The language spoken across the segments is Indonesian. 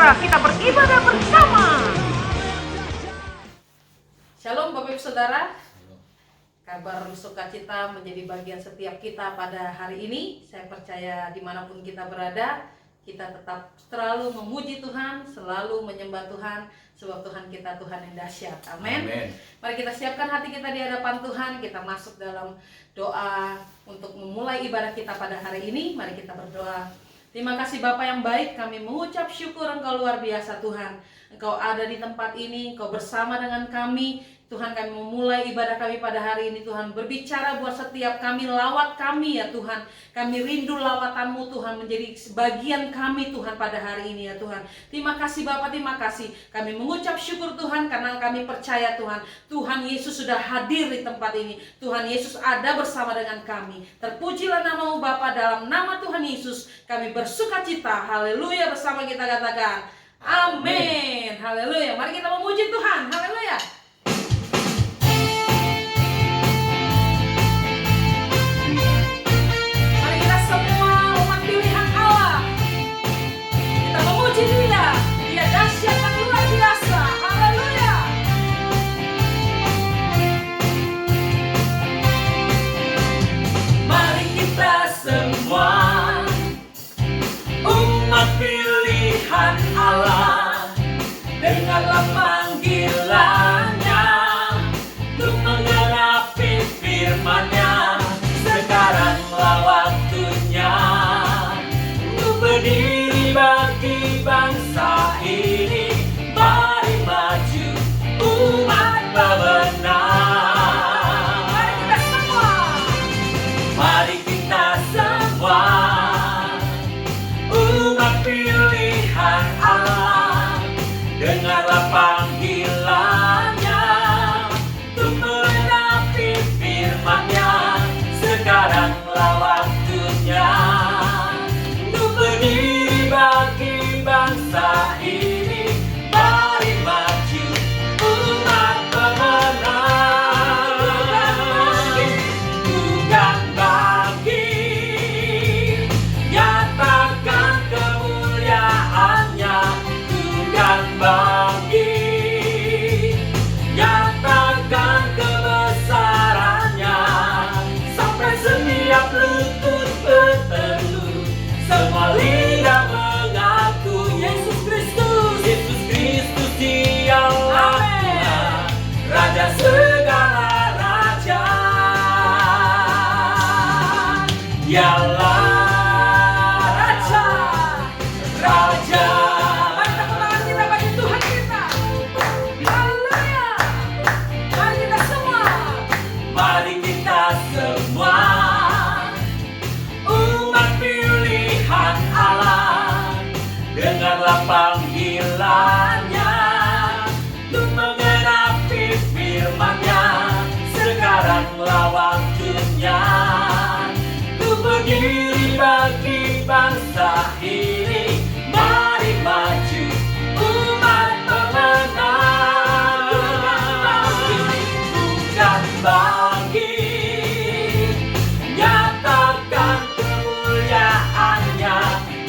saudara, kita beribadah bersama. Shalom Bapak Ibu Saudara. Kabar sukacita menjadi bagian setiap kita pada hari ini. Saya percaya dimanapun kita berada, kita tetap selalu memuji Tuhan, selalu menyembah Tuhan, sebab Tuhan kita Tuhan yang dahsyat. Amin. Mari kita siapkan hati kita di hadapan Tuhan. Kita masuk dalam doa untuk memulai ibadah kita pada hari ini. Mari kita berdoa. Terima kasih Bapa yang baik, kami mengucap syukur Engkau luar biasa Tuhan. Engkau ada di tempat ini, Engkau bersama dengan kami. Tuhan, kami memulai ibadah kami pada hari ini Tuhan. Berbicara buat setiap kami, lawat kami ya Tuhan. Kami rindu lawatan-Mu Tuhan, menjadi sebagian kami Tuhan pada hari ini ya Tuhan. Terima kasih Bapa, terima kasih. Kami mengucap syukur Tuhan karena kami percaya Tuhan. Tuhan Yesus sudah hadir di tempat ini. Tuhan Yesus ada bersama dengan kami. Terpujilah nama-Mu Bapa, dalam nama Tuhan Yesus kami bersukacita. Haleluya, bersama kita katakan amin. Haleluya. Mari kita memuji Tuhan. Haleluya. Dia dahsyat dan luar biasa. Haleluya. Mari kita semua umat pilihan Allah, dengarlah panggilannya untuk menggenapi firman-Nya. Sekaranglah waktunya untuk berdiri bagi bangsa ini. Mari maju umat pemenang. Mari kita semua. Mari kita semua umat pilihan Allah, dengarlah panggilannya untuk menenapi firman-Nya. Sekaranglah waktunya untuk berdiri bagi bangsa ini. Mari maju umat pemenang. Bukan bagi nyatakan kemuliaan-Nya, bukan bagi nyatakan kebesaran-Nya, sampai setiap lutut berteduh, semua lidah mengaku Yesus Kristus. Yesus Kristus dialah Tuhan, Raja segala raja. Dialah Raja, Raja. Mari tepuk tangan kita bagi Tuhan kita. Haleluya. Mari kita semua. Mari kita semua umat pilihan Allah, dengarlah panggilannya untuk menggenapi firman-Nya. Sekaranglah waktunya untuk berdiri bagi bangsa ini. Mari maju umat pemenang. Bukan bagi nyatakan kemuliaan-Nya,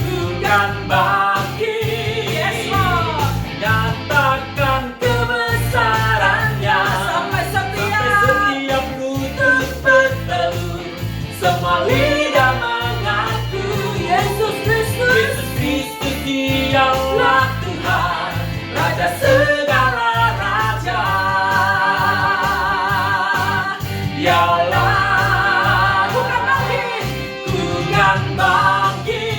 bukan bagi nyatakan kebesaran-Nya, Sampai sampai setiap setiap lutut berteduh, semua lidah mengaku Yesus Kristus. Yesus Kristus dialah Tuhan, Raja segala raja. Dialah Bukan bagi. bukan bagi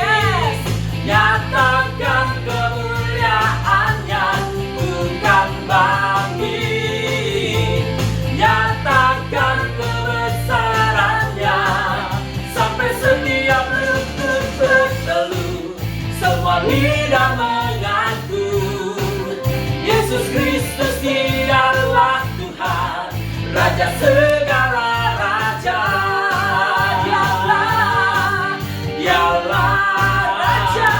Yes. nyatakan kemuliaan-Nya, bukan bagi nyatakan kebesaran-Nya, sampai setiap lutut berteduh, semua lidah mengaku Yesus Kristus dialah Tuhan, Raja segala raja. Dialah Raja,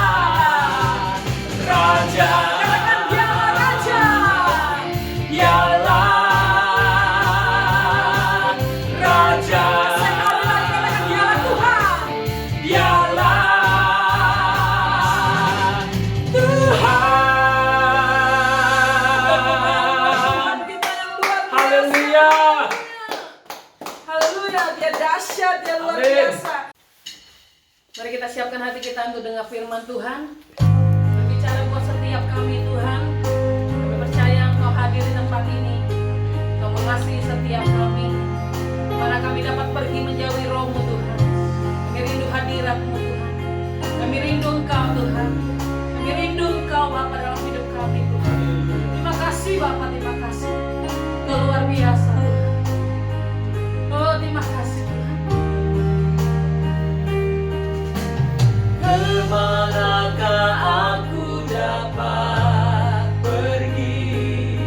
Raja. Katakan dialah Raja. Dialah Raja. Sekali lagi katakan dialah Tuhan. Dialah Haleluya. Haleluya, dia dahsyat, dia luar Amin. biasa. Mari kita siapkan hati kita untuk dengar firman Tuhan. Berbicara buat setiap kami Tuhan. Kami percaya Engkau hadir di tempat ini. Engkau mengasihi setiap kami. Mana kami dapat pergi menjauhi roh-Mu Tuhan. Kami rindu hadirat-Mu Tuhan. Kami rindu Engkau Tuhan. Kami rindu Engkau Bapa dalam hidup kami Tuhan. Terima kasih Bapa, terima kasih. Engkau luar biasa Tuhan. Oh terima kasih Tuhan. Kemanakah aku dapat pergi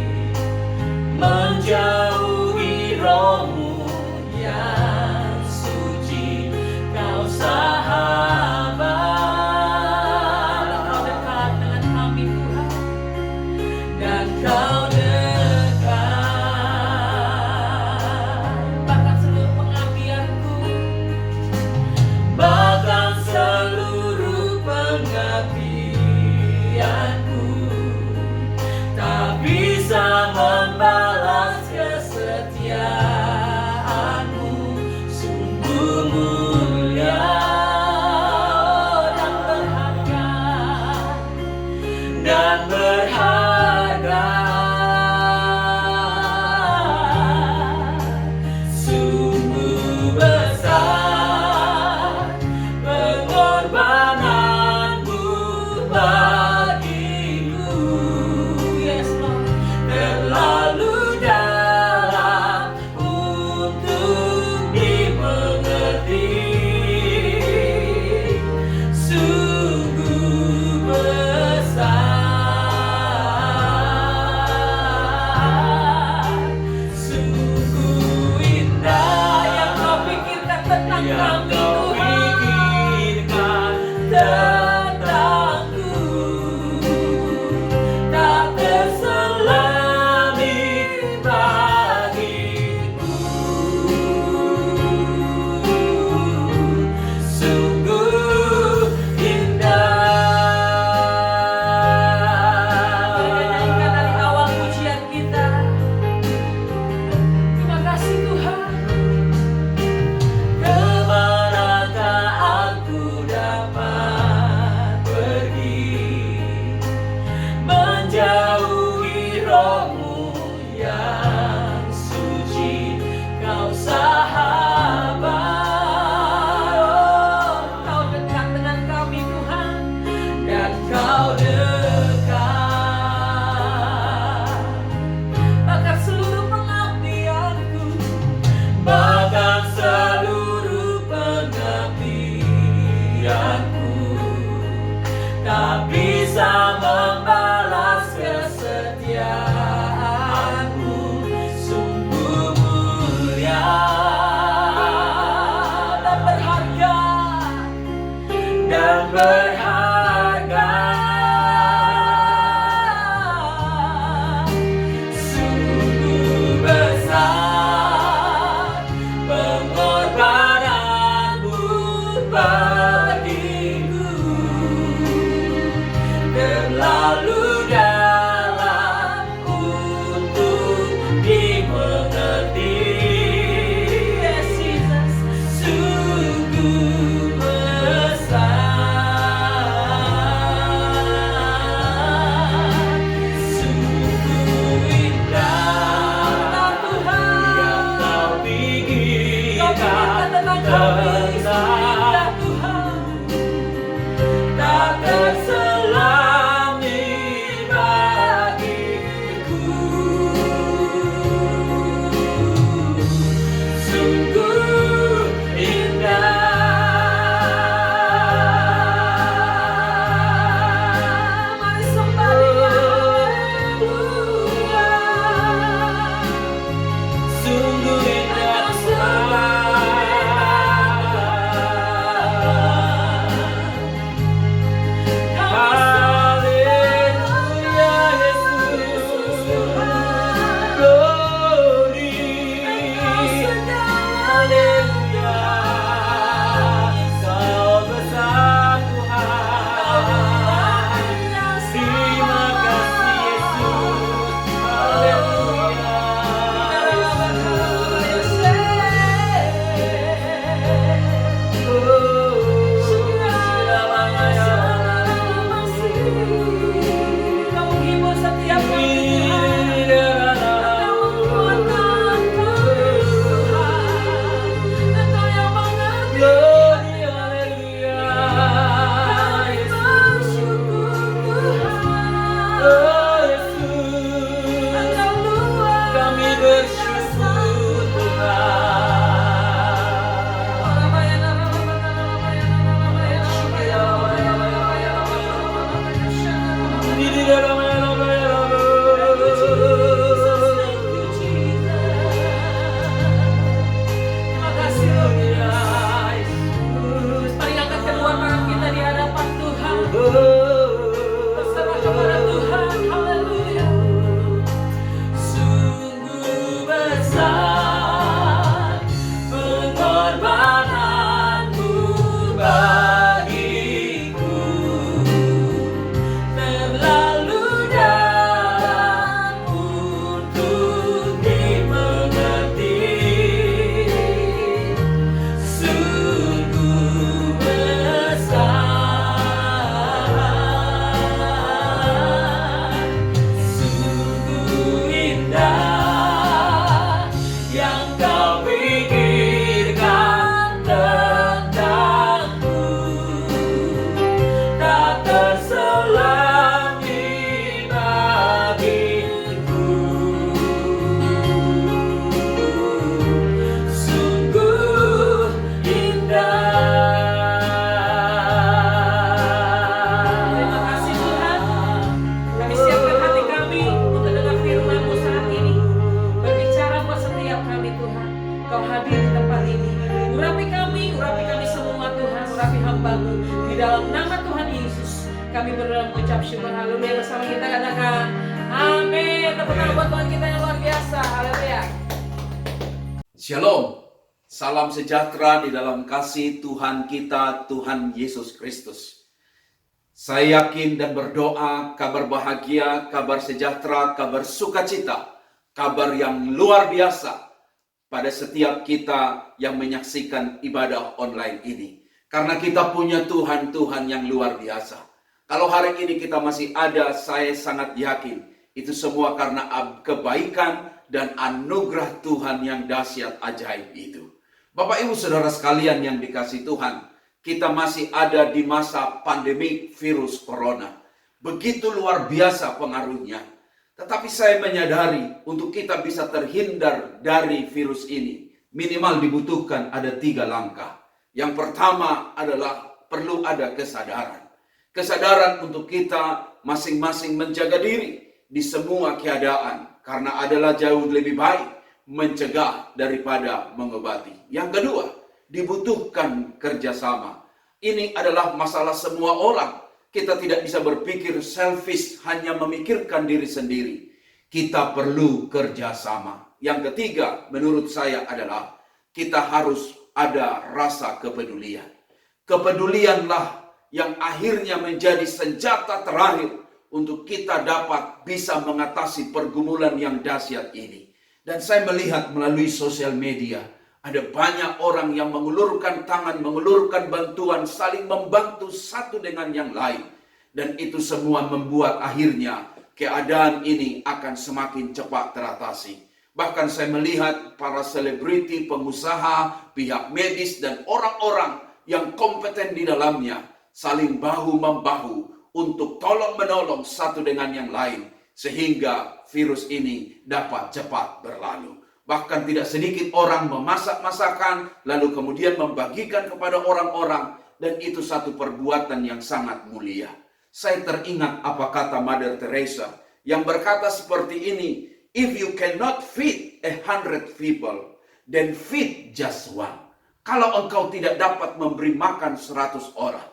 menjauhi roh-Mu yang suci, Kau sahabat. Engkau dekat dengan kami Tuhan. Dan Kau dekat, Bahkan seluruh pengabdianku, bahkan seluruh pengabdianku tak bisa membalas kesetiaan-Mu. Sungguh mulia dan berharga, dan berharga. Sungguh besar pengorbanan-Mu bagiku. yes Lord. Terlalu dalam untuk dimengerti. Sungguh besar, sungguh indah Yang Kau pikirkan tentang yang kami Kau Tuhan. pikirkan tentangku. Tak terselami bagiku. Sungguh indah. Mari kita nyanyikan dari awal pujian kita. Terima kasih Tuhan. Kemanakah aku dapat pergi menjauhi roh-Mu yang suci, Kau sahabat. Oh, Kau dekat dengan kami Tuhan. dan Kau dekat, Bahkan seluruh pengabdianku, bahkan seluruh pengabdianku tak bisa membalas kesetiaan-Mu. Sungguh mulia dan berharga. dan berharga. Sungguh besar pengorbanan-Mu bagiku. Terlalu dalam untuk dimengerti. Yes Jesus. Sungguh besar, sungguh indah yang Kau pikirkan tentang kami. tentang Tuhan. tak terselami bagiku. Sungguh indah. Mari sembah Dia. Haleluya. Sungguh indah Tuhan. Engkau hadir di tempat ini. Urapi kami semua Tuhan, urapi hamba-Mu. Di dalam nama Tuhan Yesus, kami berdoa mengucap syukur. Haleluya. Bersama kita katakan, amin. Tepuk tangan buat Tuhan kita yang luar biasa. Haleluya. Shalom, salam sejahtera di dalam kasih Tuhan kita, Tuhan Yesus Kristus. Saya yakin dan berdoa kabar bahagia, kabar sejahtera, kabar sukacita, kabar yang luar biasa pada setiap kita yang menyaksikan ibadah online ini. Karena kita punya Tuhan yang luar biasa. Kalau hari ini kita masih ada, saya sangat yakin itu semua karena kebaikan dan anugerah Tuhan yang dahsyat ajaib itu. Bapak Ibu Saudara sekalian yang dikasihi Tuhan, kita masih ada di masa pandemi virus corona. Begitu luar biasa pengaruhnya. Tetapi saya menyadari untuk kita bisa terhindar dari virus ini, minimal dibutuhkan ada 3 langkah. Yang pertama adalah perlu ada kesadaran. Kesadaran untuk kita masing-masing menjaga diri di semua keadaan. Karena adalah jauh lebih baik mencegah daripada mengobati. Yang kedua, dibutuhkan kerjasama. Ini adalah masalah semua orang. Kita tidak bisa berpikir selfish, hanya memikirkan diri sendiri. Kita perlu kerjasama. Yang ketiga, menurut saya adalah kita harus ada rasa kepedulian. Kepedulianlah yang akhirnya menjadi senjata terakhir untuk kita dapat bisa mengatasi pergumulan yang dahsyat ini. Dan saya melihat melalui sosial media, ada banyak orang yang mengulurkan tangan, mengulurkan bantuan, saling membantu satu dengan yang lain. Dan itu semua membuat akhirnya keadaan ini akan semakin cepat teratasi. Bahkan saya melihat para selebriti, pengusaha, pihak medis, dan orang-orang yang kompeten di dalamnya saling bahu-membahu untuk tolong-menolong satu dengan yang lain. Sehingga virus ini dapat cepat berlalu. Bahkan tidak sedikit orang memasak masakan, lalu kemudian membagikan kepada orang-orang. Dan itu satu perbuatan yang sangat mulia. Saya teringat apa kata Mother Teresa yang berkata seperti ini, if you cannot feed 100 people, then feed just one. Kalau engkau tidak dapat memberi makan 100 orang,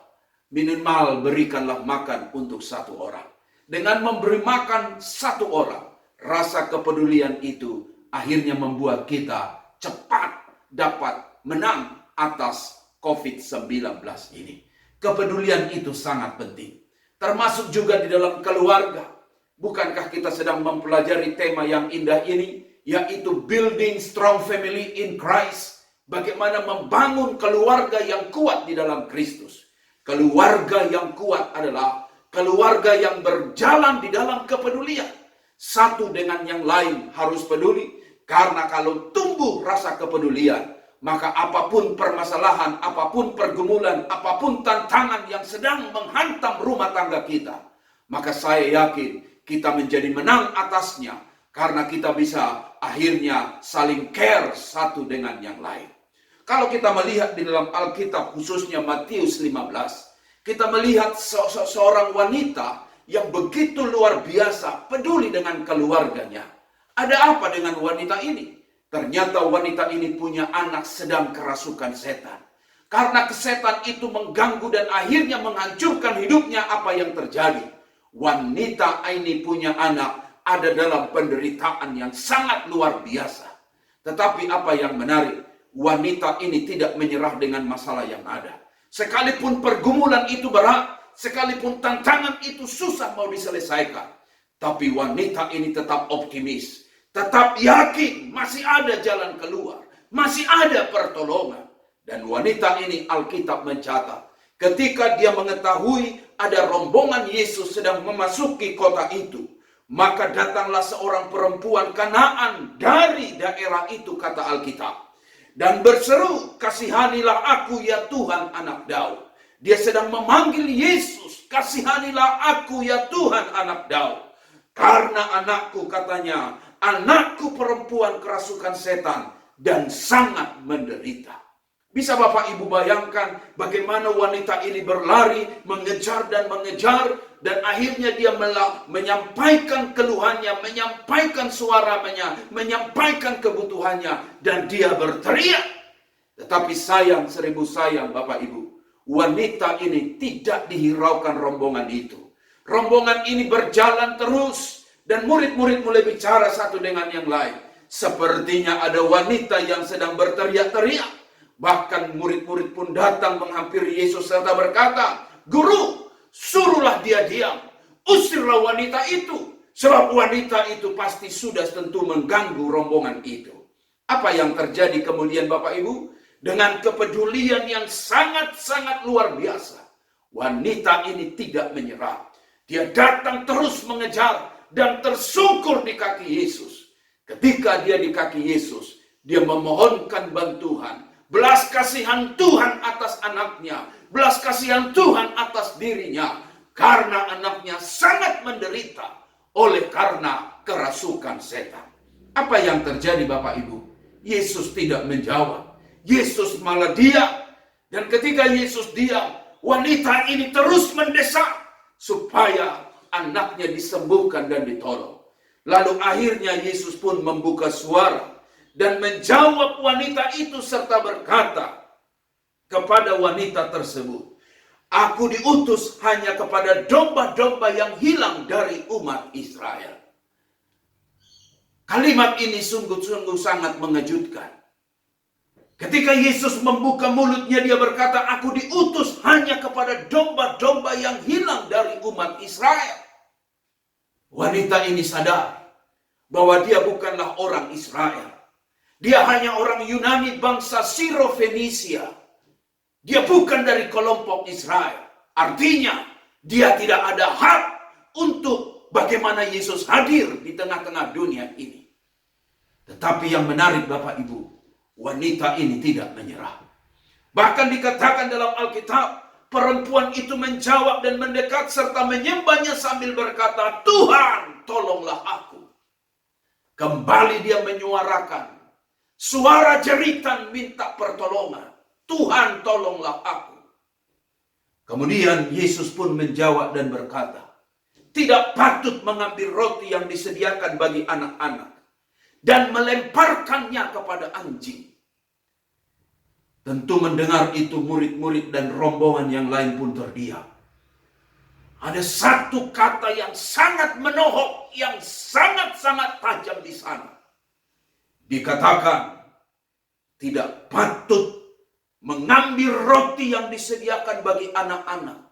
minimal berikanlah makan untuk 1 orang. Dengan memberi makan 1 orang, rasa kepedulian itu akhirnya membuat kita cepat dapat menang atas COVID-19 ini. Kepedulian itu sangat penting. Termasuk juga di dalam keluarga. Bukankah kita sedang mempelajari tema yang indah ini, yaitu building strong family in Christ. Bagaimana membangun keluarga yang kuat di dalam Kristus. Keluarga yang kuat adalah keluarga yang berjalan di dalam kepedulian. Satu dengan yang lain harus peduli. Karena kalau tumbuh rasa kepedulian, maka apapun permasalahan, apapun pergumulan, apapun tantangan yang sedang menghantam rumah tangga kita, maka saya yakin kita menjadi menang atasnya. Karena kita bisa akhirnya saling care satu dengan yang lain. Kalau kita melihat di dalam Alkitab, khususnya Matius 15, kita melihat seorang wanita yang begitu luar biasa peduli dengan keluarganya. Ada apa dengan wanita ini? Ternyata wanita ini punya anak sedang kerasukan setan. Karena kesetan itu mengganggu dan akhirnya menghancurkan hidupnya, apa yang terjadi? Wanita ini punya anak ada dalam penderitaan yang sangat luar biasa. Tetapi apa yang menarik? Wanita ini tidak menyerah dengan masalah yang ada. Sekalipun pergumulan itu berat, sekalipun tantangan itu susah mau diselesaikan, tapi wanita ini tetap optimis. Tetap yakin masih ada jalan keluar. Masih ada pertolongan. Dan wanita ini Alkitab mencatat, ketika dia mengetahui ada rombongan Yesus sedang memasuki kota itu, maka datanglah seorang perempuan Kanaan dari daerah itu, kata Alkitab. Dan berseru, kasihanilah aku ya Tuhan anak Daud. Dia sedang memanggil Yesus, kasihanilah aku ya Tuhan anak Daud. Karena anakku, katanya, anakku perempuan kerasukan setan dan sangat menderita. Bisa Bapak Ibu bayangkan bagaimana wanita ini berlari, mengejar dan mengejar, dan akhirnya dia menyampaikan keluhannya, menyampaikan suaranya, menyampaikan kebutuhannya, dan dia berteriak. Tetapi sayang, seribu sayang Bapak Ibu, wanita ini tidak dihiraukan rombongan itu. Rombongan ini berjalan terus, dan murid-murid mulai bicara satu dengan yang lain. Sepertinya ada wanita yang sedang berteriak-teriak. Bahkan murid-murid pun datang menghampiri Yesus serta berkata, "Guru, suruhlah dia diam. Usirlah wanita itu. Sebab wanita itu pasti sudah tentu mengganggu rombongan itu." Apa yang terjadi kemudian Bapak Ibu? Dengan kepedulian yang sangat-sangat luar biasa, wanita ini tidak menyerah. Dia datang terus mengejar dan tersungkur di kaki Yesus. Ketika dia di kaki Yesus, dia memohonkan bantuan. Belas kasihan Tuhan atas anaknya, belas kasihan Tuhan atas dirinya, karena anaknya sangat menderita oleh karena kerasukan setan. Apa yang terjadi Bapak Ibu? Yesus tidak menjawab. Yesus malah diam. Dan ketika Yesus diam, wanita ini terus mendesak supaya anaknya disembuhkan dan ditolong. Lalu akhirnya Yesus pun membuka suara dan menjawab wanita itu serta berkata kepada wanita tersebut, "Aku diutus hanya kepada domba-domba yang hilang dari umat Israel." Kalimat ini sungguh-sungguh sangat mengejutkan. Ketika Yesus membuka mulutnya, dia berkata, "Aku diutus hanya kepada domba-domba yang hilang dari umat Israel." Wanita ini sadar bahwa dia bukanlah orang Israel. Dia hanya orang Yunani bangsa Siro-Fenisia. Dia bukan dari kelompok Israel. Artinya, dia tidak ada hak untuk bagaimana Yesus hadir di tengah-tengah dunia ini. Tetapi yang menarik Bapak Ibu, wanita ini tidak menyerah. Bahkan dikatakan dalam Alkitab, perempuan itu menjawab dan mendekat serta menyembahnya sambil berkata, "Tuhan, tolonglah aku." Kembali dia menyuarakan suara jeritan minta pertolongan. "Tuhan, tolonglah aku." Kemudian Yesus pun menjawab dan berkata, "Tidak patut mengambil roti yang disediakan bagi anak-anak dan melemparkannya kepada anjing." Tentu mendengar itu murid-murid dan rombongan yang lain pun terdiam. Ada satu kata yang sangat menohok, yang sangat-sangat tajam di sana. Dikatakan, tidak patut mengambil roti yang disediakan bagi anak-anak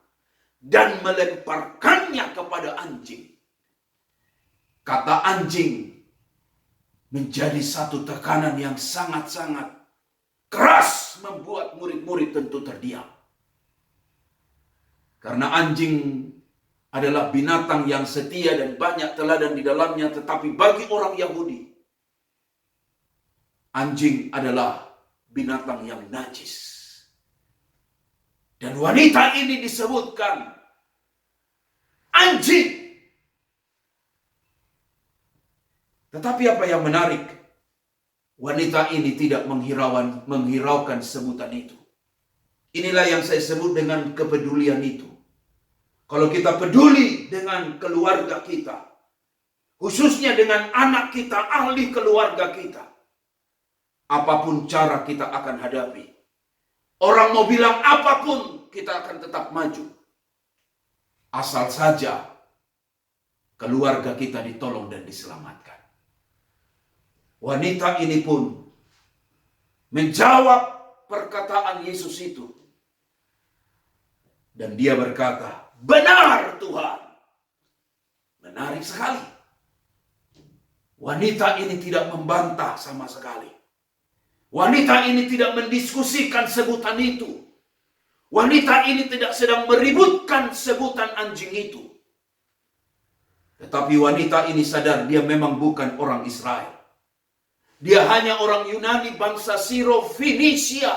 dan melemparkannya kepada anjing. Kata anjing menjadi satu tekanan yang sangat-sangat keras, membuat murid-murid tentu terdiam. Karena anjing adalah binatang yang setia dan banyak teladan di dalamnya, tetapi bagi orang Yahudi, anjing adalah binatang yang najis. Dan wanita ini disebutkan anjing. Tetapi apa yang menarik? Wanita ini tidak menghiraukan sebutan itu. Inilah yang saya sebut dengan kepedulian itu. Kalau kita peduli dengan keluarga kita, khususnya dengan anak kita, ahli keluarga kita, apapun cara kita akan hadapi. Orang mau bilang apapun, kita akan tetap maju. Asal saja keluarga kita ditolong dan diselamatkan. Wanita ini pun menjawab perkataan Yesus itu. Dan dia berkata, "Benar Tuhan." Menarik sekali. Wanita ini tidak membantah sama sekali. Wanita ini tidak mendiskusikan sebutan itu. Wanita ini tidak sedang meributkan sebutan anjing itu. Tetapi wanita ini sadar dia memang bukan orang Israel. Dia hanya orang Yunani bangsa Siro-Fenisia.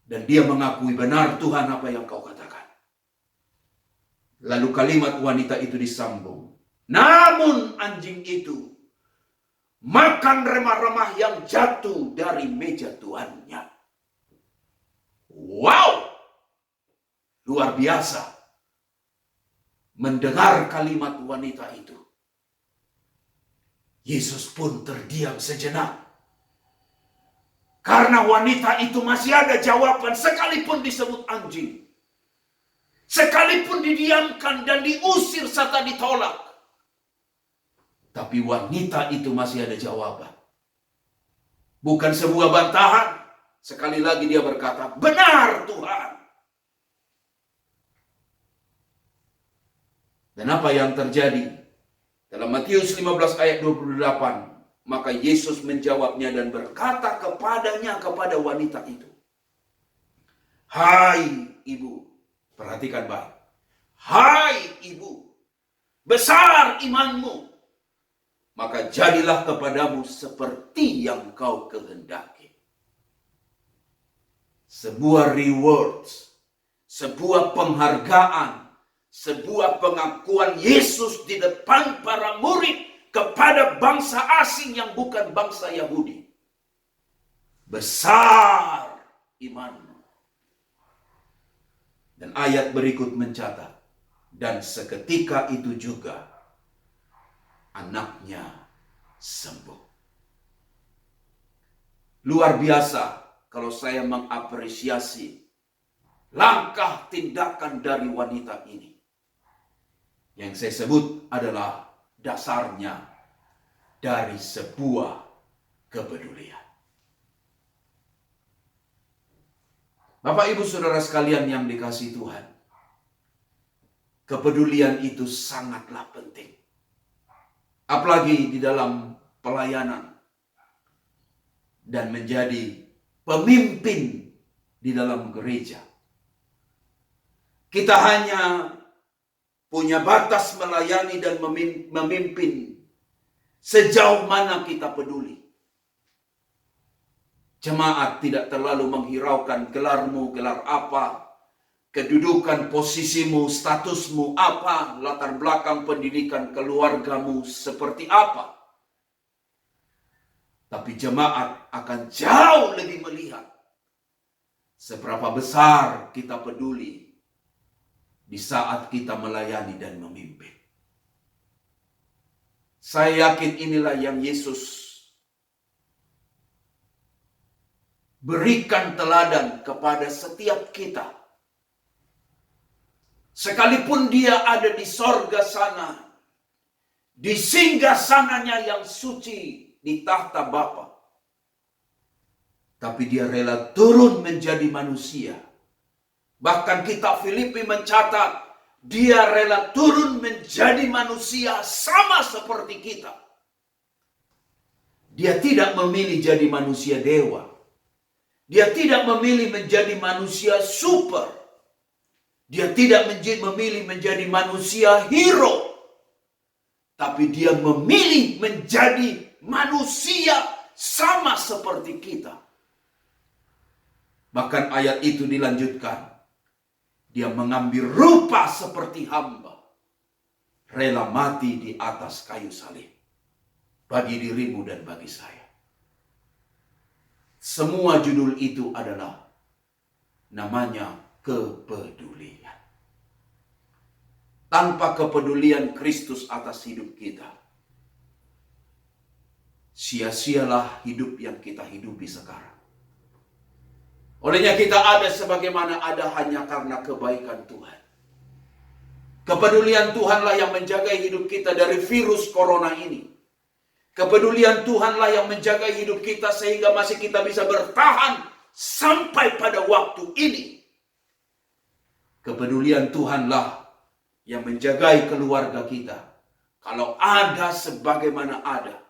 Dan dia mengakui, "Benar Tuhan apa yang kau katakan." Lalu kalimat wanita itu disambung. Namun anjing itu makan remah-remah yang jatuh dari meja tuannya. Wow! Luar biasa mendengar kalimat wanita itu. Yesus pun terdiam sejenak. Karena wanita itu masih ada jawaban sekalipun disebut anjing. Sekalipun didiamkan dan diusir serta ditolak. Tapi wanita itu masih ada jawaban. Bukan sebuah bantahan. Sekali lagi dia berkata, benar Tuhan. Dan apa yang terjadi? Dalam Matius 15 ayat 28. Maka Yesus menjawabnya dan berkata kepada wanita itu. Hai ibu. Perhatikan baik. Hai ibu. Besar imanmu. Maka jadilah kepadamu seperti yang kau kehendaki. Sebuah rewards. Sebuah penghargaan. Sebuah pengakuan Yesus di depan para murid kepada bangsa asing yang bukan bangsa Yahudi. Besar imanmu. Dan ayat berikut mencatat. Dan seketika itu juga anaknya sembuh. Luar biasa kalau saya mengapresiasi langkah tindakan dari wanita ini. Yang saya sebut adalah dasarnya dari sebuah kepedulian. Bapak Ibu Saudara sekalian yang dikasihi Tuhan. Kepedulian itu sangatlah penting. Apalagi di dalam pelayanan. Dan menjadi pemimpin di dalam gereja. Kita hanya punya batas melayani dan memimpin sejauh mana kita peduli. Jemaat tidak terlalu menghiraukan gelarmu, gelar apa, kedudukan, posisimu, statusmu apa, latar belakang pendidikan keluargamu seperti apa. Tapi jemaat akan jauh lebih melihat seberapa besar kita peduli di saat kita melayani dan memimpin. Saya yakin inilah yang Yesus berikan teladan kepada setiap kita. Sekalipun dia ada di sorga sana, di singgasananya yang suci, di tahta Bapa, tapi dia rela turun menjadi manusia. Bahkan kitab Filipi mencatat, dia rela turun menjadi manusia sama seperti kita. Dia tidak memilih jadi manusia dewa. Dia tidak memilih menjadi manusia super. Dia tidak memilih menjadi manusia hero. Tapi dia memilih menjadi manusia sama seperti kita. Bahkan ayat itu dilanjutkan. Dia mengambil rupa seperti hamba. Rela mati di atas kayu salib. Bagi dirimu dan bagi saya. Semua judul itu adalah namanya kepedulian. Tanpa kepedulian Kristus atas hidup kita, sia-sialah hidup yang kita hidupi sekarang. Olehnya kita ada sebagaimana ada hanya karena kebaikan Tuhan. Kepedulian Tuhanlah yang menjaga hidup kita dari virus corona ini. Kepedulian Tuhanlah yang menjaga hidup kita sehingga masih kita bisa bertahan sampai pada waktu ini. Kepedulian Tuhanlah yang menjagai keluarga kita. Kalau ada sebagaimana ada,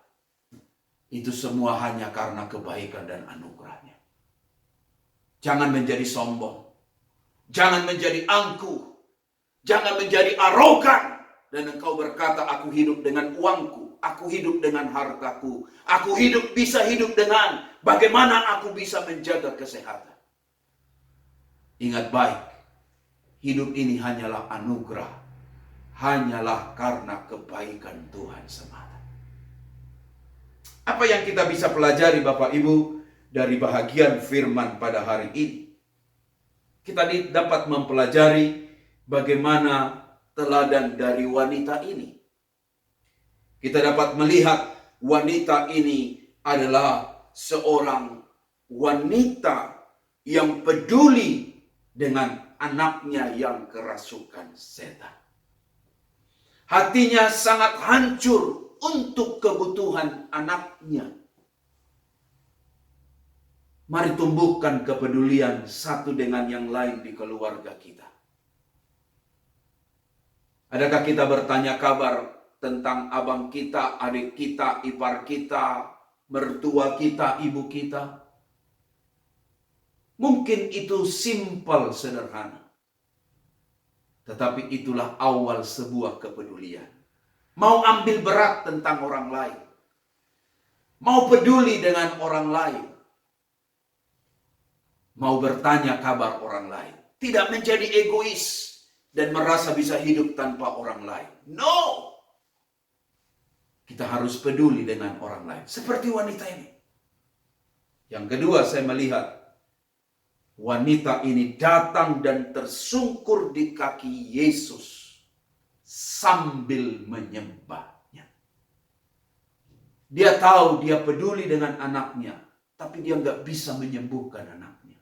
itu semua hanya karena kebaikan dan anugerahnya. Jangan menjadi sombong. Jangan menjadi angkuh. Jangan menjadi arogan. Dan engkau berkata, aku hidup dengan uangku. Aku hidup dengan hartaku. Aku bisa hidup dengan bagaimana aku bisa menjaga kesehatan. Ingat baik. Hidup ini hanyalah anugerah. Hanyalah karena kebaikan Tuhan semata. Apa yang kita bisa pelajari Bapak Ibu dari bahagian firman pada hari ini? Kita dapat mempelajari bagaimana teladan dari wanita ini. Kita dapat melihat wanita ini adalah seorang wanita yang peduli dengan anaknya yang kerasukan setan. Hatinya sangat hancur untuk kebutuhan anaknya. Mari tumbuhkan kepedulian satu dengan yang lain di keluarga kita. Adakah kita bertanya kabar tentang abang kita, adik kita, ipar kita, mertua kita, ibu kita? Mungkin itu simpel, sederhana. Tetapi itulah awal sebuah kepedulian. Mau ambil berat tentang orang lain. Mau peduli dengan orang lain. Mau bertanya kabar orang lain. Tidak menjadi egois dan merasa bisa hidup tanpa orang lain. No! Kita harus peduli dengan orang lain. Seperti wanita ini. Yang kedua, saya melihat wanita ini datang dan tersungkur di kaki Yesus sambil menyembahnya. Dia tahu dia peduli dengan anaknya, tapi dia nggak bisa menyembuhkan anaknya.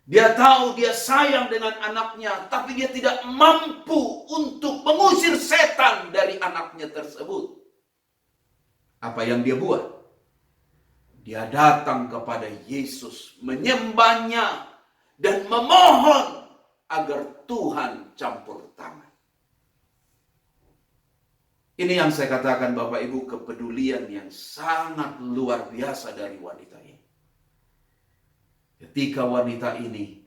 Dia tahu dia sayang dengan anaknya, tapi dia tidak mampu untuk mengusir setan dari anaknya tersebut. Apa yang dia buat? Dia datang kepada Yesus, menyembahnya dan memohon agar Tuhan campur tangan. Ini yang saya katakan Bapak Ibu, kepedulian yang sangat luar biasa dari wanita ini. Ketika wanita ini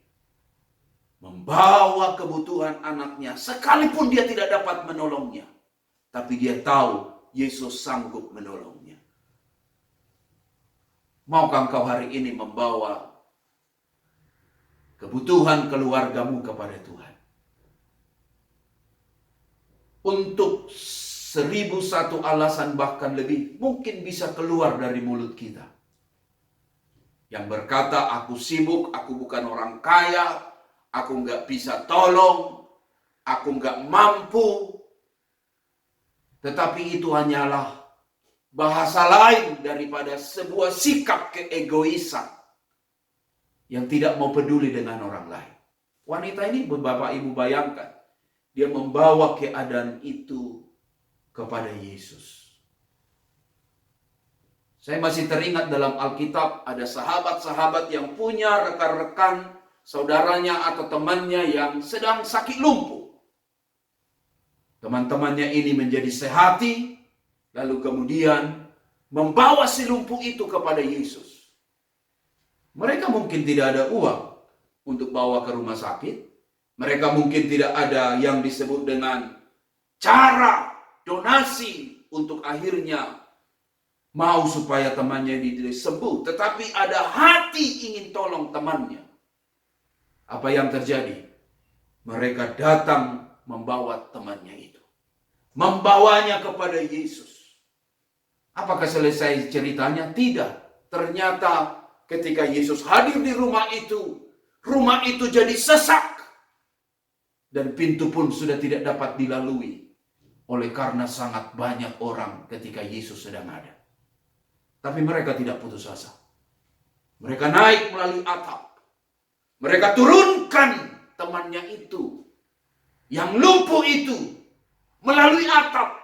membawa kebutuhan anaknya, sekalipun dia tidak dapat menolongnya, tapi dia tahu Yesus sanggup menolongnya. Maukah engkau hari ini membawa kebutuhan keluargamu kepada Tuhan? Untuk 1001 alasan bahkan lebih mungkin bisa keluar dari mulut kita. Yang berkata, aku sibuk, aku bukan orang kaya, aku nggak bisa tolong, aku nggak mampu. Tetapi itu hanyalah bahasa lain daripada sebuah sikap keegoisan yang tidak mau peduli dengan orang lain. Wanita ini, Bapak Ibu bayangkan, dia membawa keadaan itu kepada Yesus. Saya masih teringat dalam Alkitab ada sahabat-sahabat yang punya rekan-rekan saudaranya atau temannya yang sedang sakit lumpuh. Teman-temannya ini menjadi sehati, lalu kemudian membawa si lumpuh itu kepada Yesus. Mereka mungkin tidak ada uang untuk bawa ke rumah sakit. Mereka mungkin tidak ada yang disebut dengan cara donasi untuk akhirnya mau supaya temannya sembuh. Tetapi ada hati ingin tolong temannya. Apa yang terjadi? Mereka datang membawa temannya itu. Membawanya kepada Yesus. Apakah selesai ceritanya? Tidak. Ternyata ketika Yesus hadir di rumah itu jadi sesak. Dan pintu pun sudah tidak dapat dilalui. Oleh karena sangat banyak orang ketika Yesus sedang ada. Tapi mereka tidak putus asa. Mereka naik melalui atap. Mereka turunkan temannya itu. Yang lumpuh itu. Melalui atap.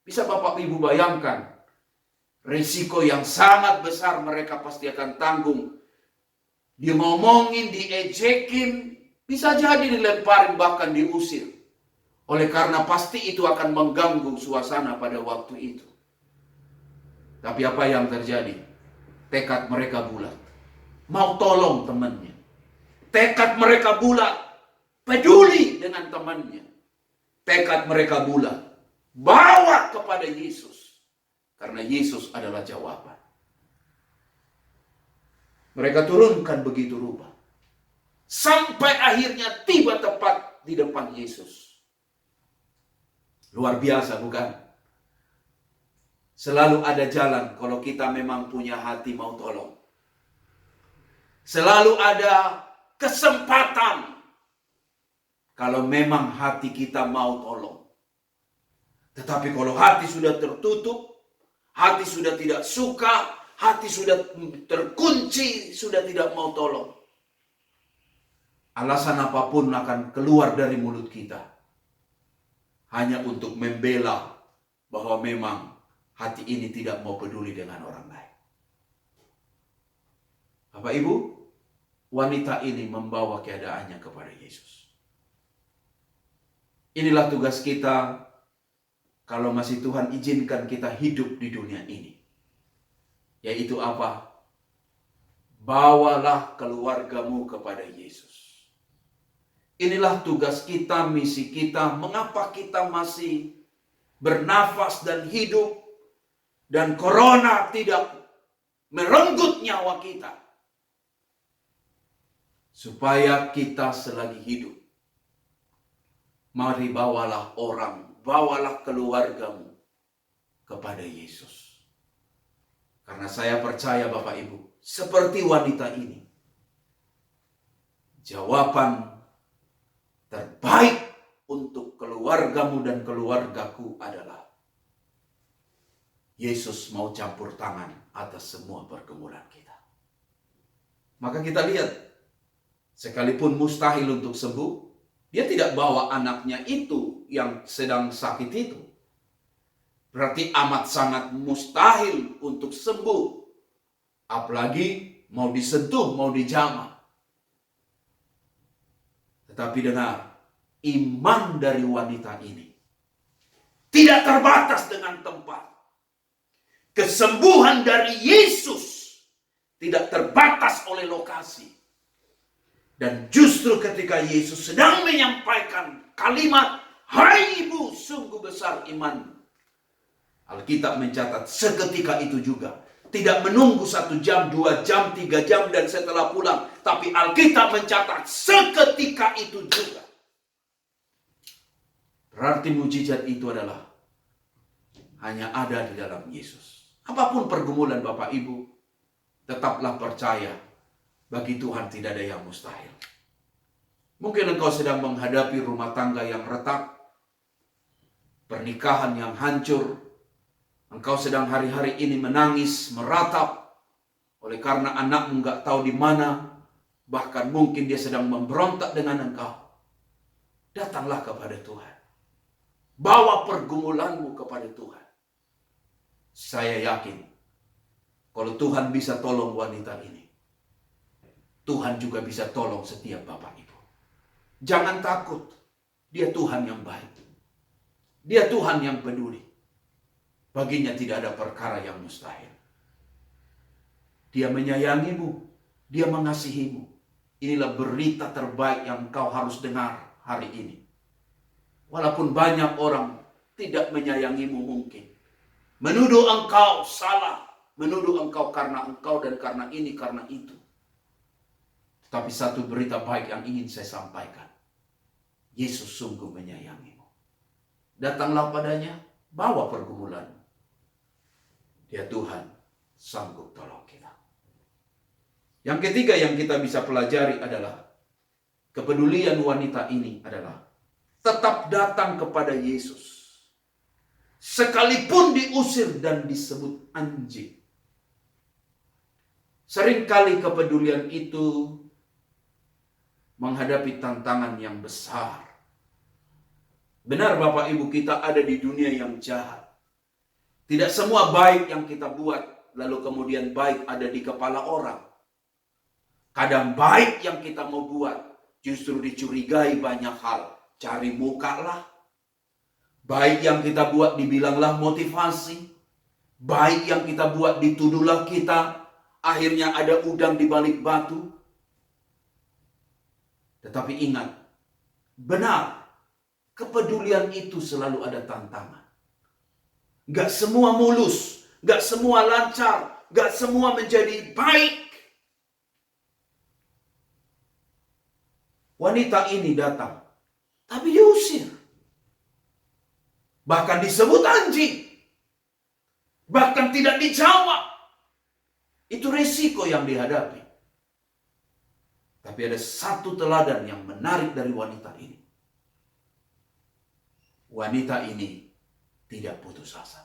Bisa Bapak Ibu bayangkan. Risiko yang sangat besar mereka pasti akan tanggung. Dia ngomongin, diejekin. Bisa jadi dilemparin bahkan diusir. Oleh karena pasti itu akan mengganggu suasana pada waktu itu. Tapi apa yang terjadi? Tekad mereka bulat. Mau tolong temannya. Tekad mereka bulat. Peduli dengan temannya. Tekad mereka bulat. Bawa kepada Yesus. Karena Yesus adalah jawaban. Mereka turunkan begitu rupa. Sampai akhirnya tiba tepat di depan Yesus. Luar biasa bukan? Selalu ada jalan kalau kita memang punya hati mau tolong. Selalu ada kesempatan kalau memang hati kita mau tolong. Tetapi kalau hati sudah tertutup, hati sudah tidak suka, hati sudah terkunci, sudah tidak mau tolong, alasan apapun akan keluar dari mulut kita. Hanya untuk membela bahwa memang hati ini tidak mau peduli dengan orang lain. Bapak Ibu, wanita ini membawa keadaannya kepada Yesus. Inilah tugas kita kalau masih Tuhan izinkan kita hidup di dunia ini. Yaitu apa? Bawalah keluargamu kepada Yesus. Inilah tugas kita, misi kita, mengapa kita masih bernafas dan hidup, dan corona tidak merenggut nyawa kita. Supaya kita selagi hidup, mari bawalah orang, bawalah keluargamu kepada Yesus. Karena saya percaya Bapak Ibu, seperti wanita ini, jawaban terbaik untuk keluargamu dan keluargaku adalah Yesus mau campur tangan atas semua pergumulan kita. Maka kita lihat, sekalipun mustahil untuk sembuh, dia tidak bawa anaknya itu yang sedang sakit itu. Berarti amat sangat mustahil untuk sembuh. Apalagi mau disentuh, mau dijamah. Tetapi dengar, iman dari wanita ini tidak terbatas dengan tempat. Kesembuhan dari Yesus tidak terbatas oleh lokasi. Dan justru ketika Yesus sedang menyampaikan kalimat, "Hai ibu, sungguh besar iman." Alkitab mencatat seketika itu juga. Tidak menunggu 1 jam, 2 jam, 3 jam dan setelah pulang. Tapi Alkitab mencatat seketika itu juga. Berarti mujizat itu adalah hanya ada di dalam Yesus. Apapun pergumulan Bapak Ibu, tetaplah percaya bagi Tuhan tidak ada yang mustahil. Mungkin engkau sedang menghadapi rumah tangga yang retak, pernikahan yang hancur. Engkau sedang hari-hari ini menangis, meratap, oleh karena anakmu nggak tahu di mana, bahkan mungkin dia sedang memberontak dengan engkau. Datanglah kepada Tuhan. Bawa pergumulanmu kepada Tuhan. Saya yakin, kalau Tuhan bisa tolong wanita ini, Tuhan juga bisa tolong setiap Bapak Ibu. Jangan takut, dia Tuhan yang baik. Dia Tuhan yang peduli. Baginya tidak ada perkara yang mustahil. Dia menyayangimu, dia mengasihimu. Inilah berita terbaik yang kau harus dengar hari ini. Walaupun banyak orang tidak menyayangimu mungkin. Menuduh engkau salah. Menuduh engkau karena engkau dan karena ini, karena itu. Tapi satu berita baik yang ingin saya sampaikan. Yesus sungguh menyayangimu. Datanglah padanya, bawa pergumulanmu. Dia Tuhan sanggup tolong kita. Yang ketiga yang kita bisa pelajari adalah kepedulian wanita ini adalah tetap datang kepada Yesus. Sekalipun diusir dan disebut anjing. Seringkali kepedulian itu menghadapi tantangan yang besar. Benar Bapak Ibu, kita ada di dunia yang jahat. Tidak semua baik yang kita buat, lalu kemudian baik ada di kepala orang. Kadang baik yang kita mau buat, justru dicurigai banyak hal. Cari muka lah. Baik yang kita buat dibilanglah motivasi. Baik yang kita buat dituduhlah kita. Akhirnya ada udang di balik batu. Tetapi ingat, benar, kepedulian itu selalu ada tantangan. Gak semua mulus, gak semua lancar, gak semua menjadi baik. Wanita ini datang, tapi diusir. Bahkan disebut anjing. bahkan tidak dijawab. Itu resiko yang dihadapi. Tapi ada satu teladan yang menarik dari wanita ini. Wanita ini tidak putus asa.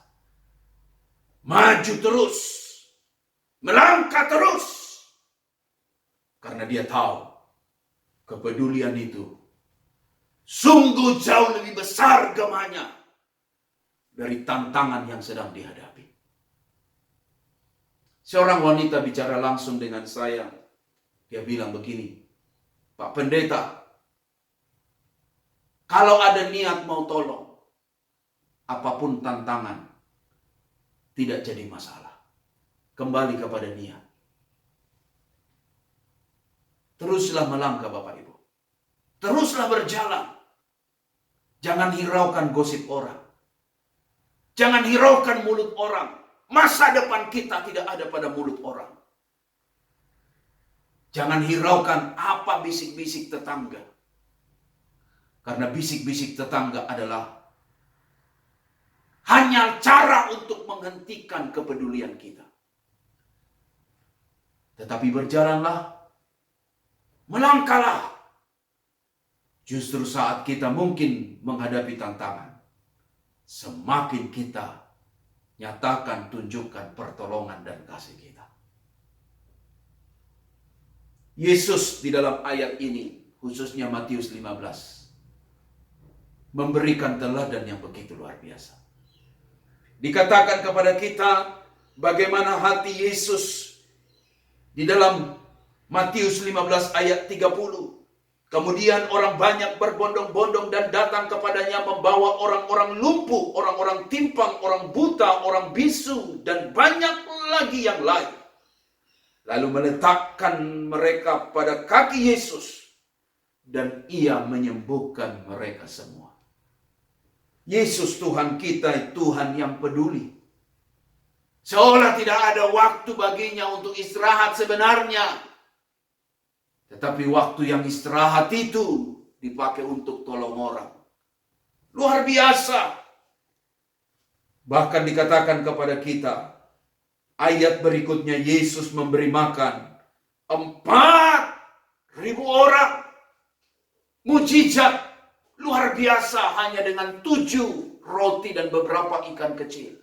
Maju terus. Melangkah terus. Karena dia tahu kepedulian itu sungguh jauh lebih besar gemanya dari tantangan yang sedang dihadapi. Seorang wanita bicara langsung dengan saya. Dia bilang begini, Pak Pendeta, kalau ada niat mau tolong, apapun tantangan, tidak jadi masalah. Kembali kepada niat. Teruslah melangkah Bapak Ibu. Teruslah berjalan. Jangan hiraukan gosip orang. Jangan hiraukan mulut orang. Masa depan kita tidak ada pada mulut orang. Jangan hiraukan apa bisik-bisik tetangga. Karena bisik-bisik tetangga adalah hanya cara untuk menghentikan kepedulian kita. Tetapi berjalanlah, melangkahlah. Justru saat kita mungkin menghadapi tantangan, semakin kita nyatakan, tunjukkan pertolongan dan kasih kita. Yesus di dalam ayat ini, khususnya Matius 15, memberikan teladan yang begitu luar biasa. Dikatakan kepada kita bagaimana hati Yesus di dalam Matius 15 ayat 30. Kemudian orang banyak berbondong-bondong dan datang kepadanya membawa orang-orang lumpuh, orang-orang timpang, orang buta, orang bisu, dan banyak lagi yang lain. Lalu meletakkan mereka pada kaki Yesus dan ia menyembuhkan mereka semua. Yesus Tuhan kita, Tuhan yang peduli. Seolah tidak ada waktu baginya untuk istirahat sebenarnya. Tetapi waktu yang istirahat itu dipakai untuk tolong orang. Luar biasa. Bahkan dikatakan kepada kita, ayat berikutnya Yesus memberi makan 4.000 orang. Mujizat luar biasa hanya dengan 7 roti dan beberapa ikan kecil.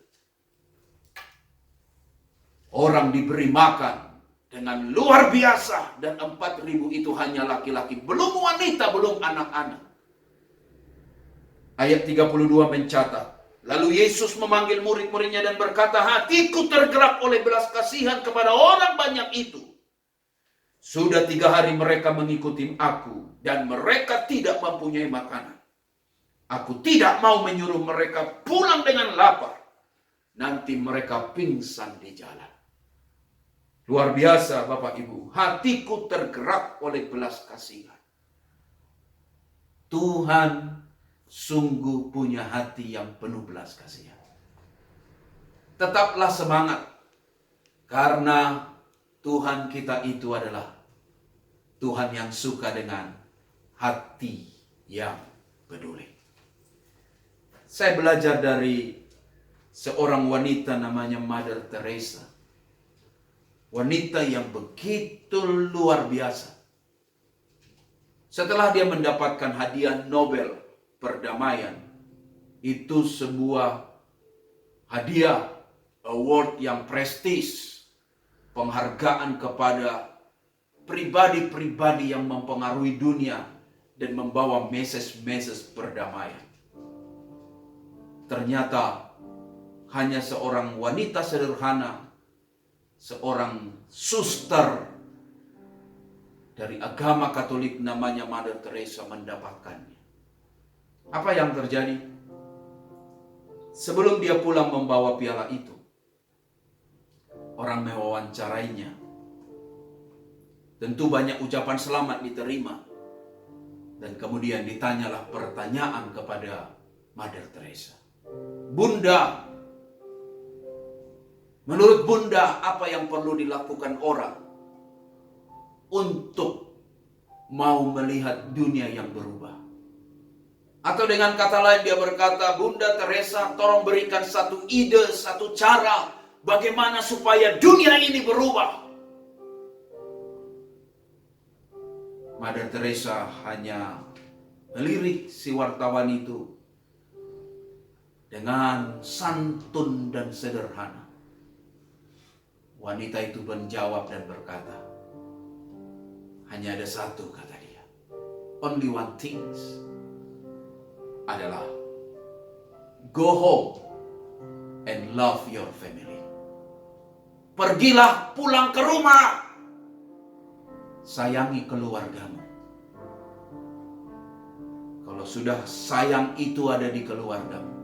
Orang diberi makan dengan luar biasa, dan 4.000 itu hanya laki-laki, belum wanita, belum anak-anak. Ayat 32 mencatat, lalu Yesus memanggil murid-muridnya dan berkata, hatiku tergerak oleh belas kasihan kepada orang banyak itu. Sudah 3 hari mereka mengikuti aku, dan mereka tidak mempunyai makanan. Aku tidak mau menyuruh mereka pulang dengan lapar. Nanti mereka pingsan di jalan. Luar biasa Bapak Ibu, hatiku tergerak oleh belas kasihan. Tuhan sungguh punya hati yang penuh belas kasihan. Tetaplah semangat, karena Tuhan kita itu adalah Tuhan yang suka dengan hati yang peduli. Saya belajar dari seorang wanita namanya Mother Teresa. Wanita yang begitu luar biasa. Setelah dia mendapatkan hadiah Nobel perdamaian, itu sebuah hadiah, award yang prestis, penghargaan kepada pribadi-pribadi yang mempengaruhi dunia dan membawa message perdamaian. Ternyata hanya seorang wanita sederhana, seorang suster dari agama Katolik namanya Mother Teresa mendapatkannya. Apa yang terjadi? Sebelum dia pulang membawa piala itu, orang mewawancarainya. Tentu banyak ucapan selamat diterima. Dan kemudian ditanyalah pertanyaan kepada Mother Teresa. Bunda, menurut Bunda, apa yang perlu dilakukan orang untuk mau melihat dunia yang berubah? Atau dengan kata lain dia berkata, Bunda Teresa, tolong berikan satu ide, satu cara bagaimana supaya dunia ini berubah. Mother Teresa hanya melirik si wartawan itu dengan santun dan sederhana. Wanita itu menjawab dan berkata, hanya ada satu, kata dia. Only one thing adalah go home and love your family. Pergilah pulang ke rumah, sayangi keluargamu. Kalau sudah sayang itu ada di keluargamu,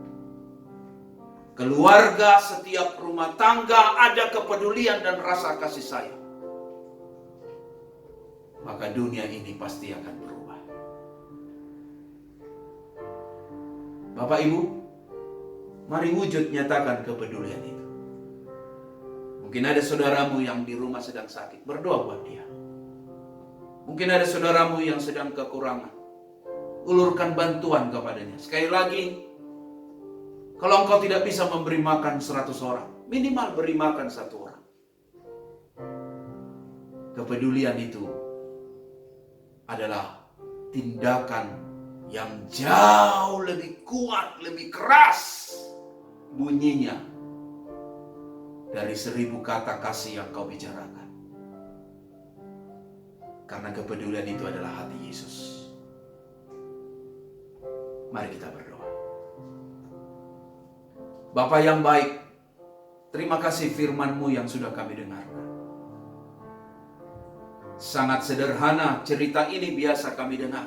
keluarga, setiap rumah tangga ada kepedulian dan rasa kasih sayang, maka dunia ini pasti akan berubah. Bapak Ibu, mari wujud nyatakan kepedulian itu. Mungkin ada saudaramu yang di rumah sedang sakit, berdoa buat dia. Mungkin ada saudaramu yang sedang kekurangan, ulurkan bantuan kepadanya. Sekali lagi, kalau engkau tidak bisa memberi makan 100 orang, minimal beri makan 1 orang. Kepedulian itu adalah tindakan yang jauh lebih kuat, lebih keras bunyinya dari 1000 kata kasih yang kau bicarakan. Karena kepedulian itu adalah hati Yesus. Mari kita berdoa. Bapa yang baik, terima kasih firman-Mu yang sudah kami dengarkan. Sangat sederhana cerita ini biasa kami dengar.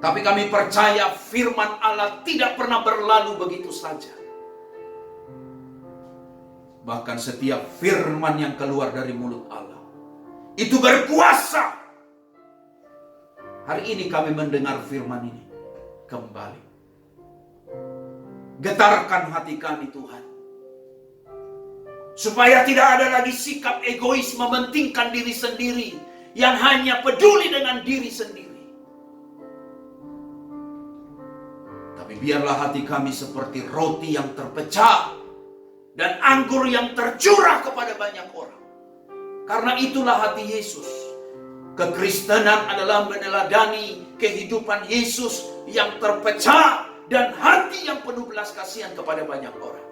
Tapi kami percaya firman Allah tidak pernah berlalu begitu saja. Bahkan setiap firman yang keluar dari mulut Allah itu berkuasa. Hari ini kami mendengar firman ini kembali. Getarkan hati kami Tuhan, supaya tidak ada lagi sikap egois mementingkan diri sendiri, yang hanya peduli dengan diri sendiri. Tapi biarlah hati kami seperti roti yang terpecah dan anggur yang tercurah kepada banyak orang. Karena itulah hati Yesus. Kekristenan adalah meneladani kehidupan Yesus yang terpecah dan hati yang penuh belas kasihan kepada banyak orang.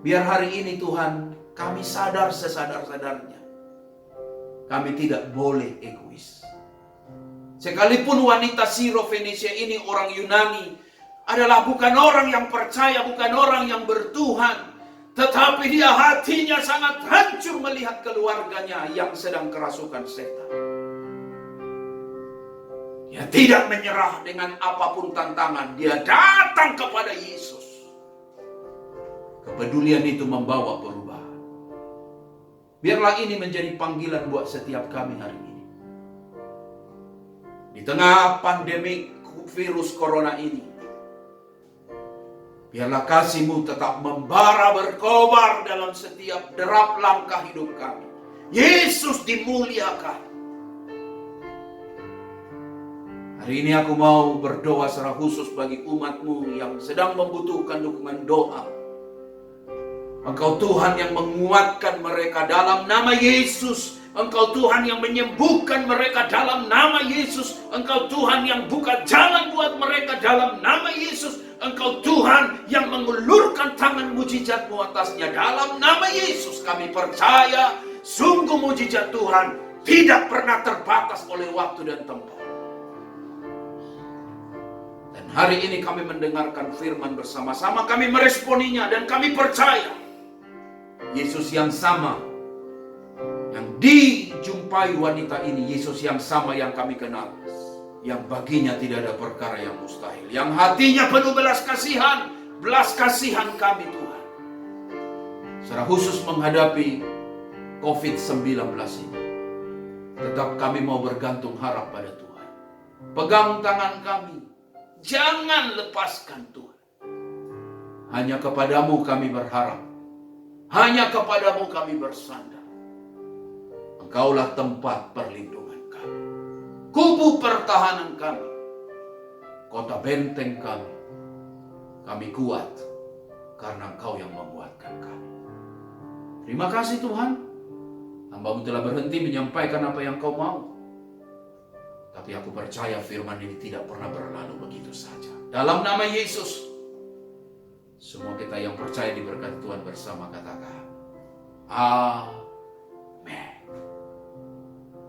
Biar hari ini Tuhan, kami sadar sesadar-sadarnya, kami tidak boleh egois. Sekalipun wanita Siro-Fenisia ini orang Yunani, adalah bukan orang yang percaya, bukan orang yang bertuhan, tetapi dia hatinya sangat hancur melihat keluarganya yang sedang kerasukan setan. Dia tidak menyerah dengan apapun tantangan, dia datang kepada Yesus. Kepedulian itu membawa perubahan. Biarlah ini menjadi panggilan buat setiap kami hari ini. Di tengah pandemi virus corona ini, biarlah kasih-Mu tetap membara berkobar dalam setiap derap langkah hidup kami. Yesus dimuliakan. Hari ini aku mau berdoa secara khusus bagi umat-Mu yang sedang membutuhkan dukungan doa. Engkau Tuhan yang menguatkan mereka dalam nama Yesus. Engkau Tuhan yang menyembuhkan mereka dalam nama Yesus. Engkau Tuhan yang buka jalan buat mereka dalam nama Yesus. Engkau Tuhan yang mengulurkan tangan mujizat-Mu atasnya dalam nama Yesus. Kami percaya sungguh mujizat Tuhan tidak pernah terbatas oleh waktu dan tempat. Dan hari ini kami mendengarkan firman bersama-sama, kami meresponinya dan kami percaya Yesus yang sama yang dijumpai wanita ini, Yesus yang sama yang kami kenal, yang baginya tidak ada perkara yang mustahil, yang hatinya penuh belas kasihan kami Tuhan. Secara khusus menghadapi COVID-19 ini, tetap kami mau bergantung harap pada Tuhan. Pegang tangan kami, jangan lepaskan Tuhan. Hanya kepadamu kami berharap, hanya kepadamu kami bersandar. Engkaulah tempat perlindungan kami. kubu pertahanan kami, kota benteng kami. Kami kuat karena Engkau yang menguatkan kami. Terima kasih Tuhan, hamba-Mu telah berhenti menyampaikan apa yang Kau mau. Tapi aku percaya firman ini tidak pernah berlalu begitu saja. Dalam nama Yesus, semua kita yang percaya diberkati Tuhan bersama katakan, amin.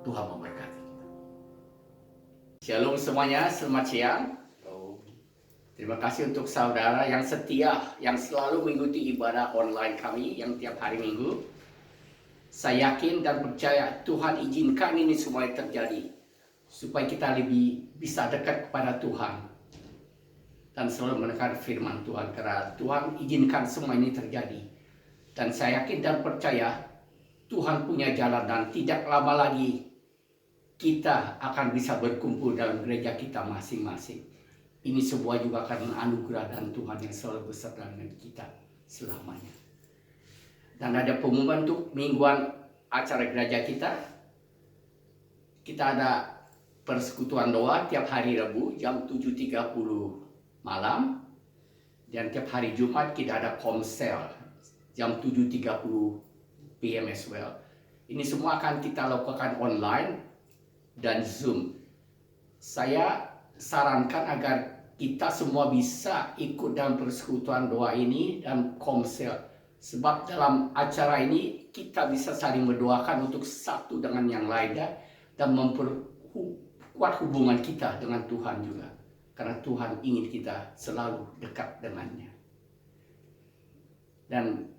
Tuhan memberkati kita. Shalom semuanya, selamat siang. Terima kasih untuk saudara yang setia, yang selalu mengikuti ibadah online kami yang tiap hari Minggu. Saya yakin dan percaya Tuhan izinkan ini semua terjadi, supaya kita lebih bisa dekat kepada Tuhan dan selalu mendengar firman Tuhan, karena Tuhan izinkan semua ini terjadi. Dan saya yakin dan percaya Tuhan punya jalan, dan tidak lama lagi kita akan bisa berkumpul dalam gereja kita masing-masing. Ini sebuah juga karena anugerah dan Tuhan yang selalu beserta dengan kita selamanya. Dan ada pengumuman untuk mingguan acara gereja kita. Kita ada persekutuan doa tiap hari Rabu jam 7.30 malam. Dan tiap hari Jumat kita ada komsel jam 7.30 PM as well. Ini semua akan kita lakukan online dan Zoom. Saya sarankan agar kita semua bisa ikut dalam persekutuan doa ini dan komsel. Sebab dalam acara ini kita bisa saling mendoakan untuk satu dengan yang lainnya dan memperkuat hubungan kita dengan Tuhan juga. Karena Tuhan ingin kita selalu dekat dengannya. Dan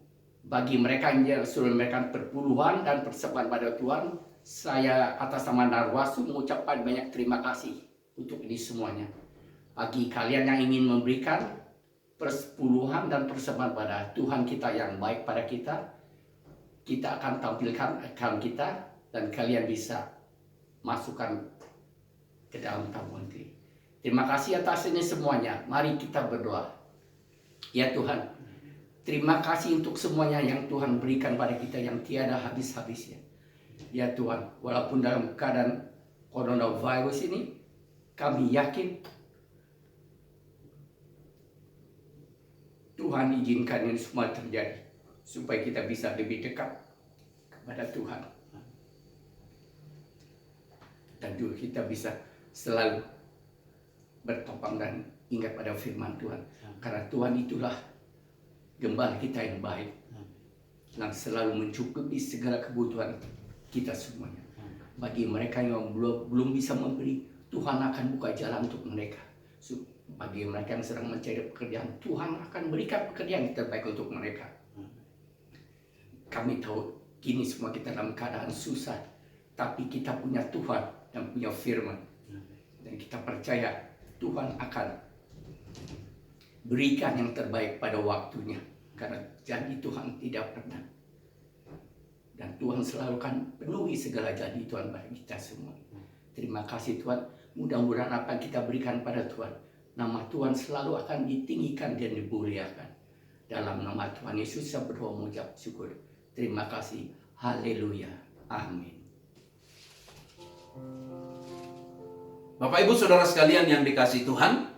bagi mereka yang sudah memberikan perpuluhan dan persembahan pada Tuhan, saya atas nama Narwasu mengucapkan banyak terima kasih untuk ini semuanya. Bagi kalian yang ingin memberikan persepuluhan dan persembahan pada Tuhan kita yang baik pada kita, kita akan tampilkan account kita dan kalian bisa masukkan ke dalam tabungan kita. Terima kasih atas ini semuanya. Mari kita berdoa. Ya Tuhan, terima kasih untuk semuanya yang Tuhan berikan pada kita yang tiada habis-habisnya. Ya Tuhan, walaupun dalam keadaan coronavirus ini, kami yakin Tuhan izinkan ini semua terjadi supaya kita bisa lebih dekat kepada Tuhan. Dan juga kita bisa selalu bertopang dan ingat pada firman Tuhan. Karena Tuhan itulah gembala kita yang baik yang selalu mencukupi segala kebutuhan kita semuanya. Bagi mereka yang belum bisa memberi, Tuhan akan buka jalan untuk mereka. Bagi mereka yang sedang mencari pekerjaan, Tuhan akan berikan pekerjaan yang terbaik untuk mereka. Kami tahu kini semua kita dalam keadaan susah, tapi kita punya Tuhan dan punya firman. Dan kita percaya Tuhan akan berikan yang terbaik pada waktunya. Karena janji Tuhan tidak pernah. Dan Tuhan selalu akan penuhi segala janji Tuhan bagi kita semua. Terima kasih Tuhan. Mudah-mudahan apa yang kita berikan pada Tuhan, nama Tuhan selalu akan ditinggikan dan dimuliakan. Dalam nama Tuhan Yesus saya berdoa mengucap syukur. Terima kasih. Haleluya. Amin. Bapak Ibu Saudara sekalian yang dikasihi Tuhan,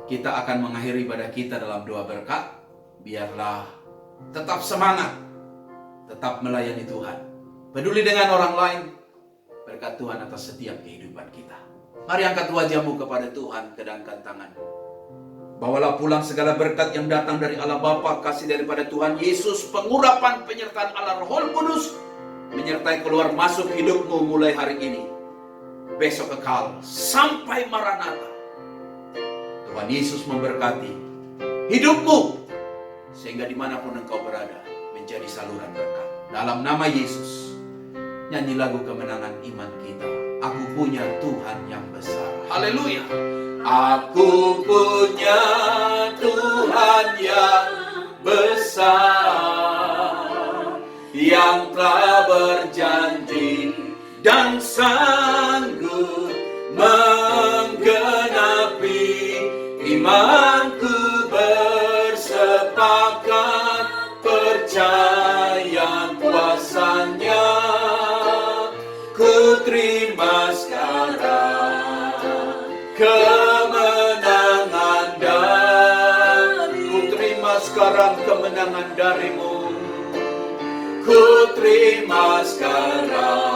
kita akan mengakhiri ibadah kita dalam doa berkat. Biarlah tetap semangat, tetap melayani Tuhan, peduli dengan orang lain, berkat Tuhan atas setiap kehidupan kita. Mari angkat wajahmu kepada Tuhan, kedangkan tanganmu. Bawalah pulang segala berkat yang datang dari Allah Bapa, kasih daripada Tuhan Yesus, pengurapan penyertaan Allah Roh Kudus, menyertai keluar masuk hidupmu mulai hari ini, besok kekal, sampai Maranatha. Tuhan Yesus memberkati hidupmu, sehingga dimanapun engkau berada, menjadi saluran berkat. Dalam nama Yesus, nyanyi lagu kemenangan iman kita. Aku punya Tuhan yang besar. Haleluya. Aku punya Tuhan yang besar, yang telah berjanji dan sanggup menggenapi imanku, bersepakat percaya kuasanya. Ku terima sekali sekarang kemenangan darimu. Ku terima sekarang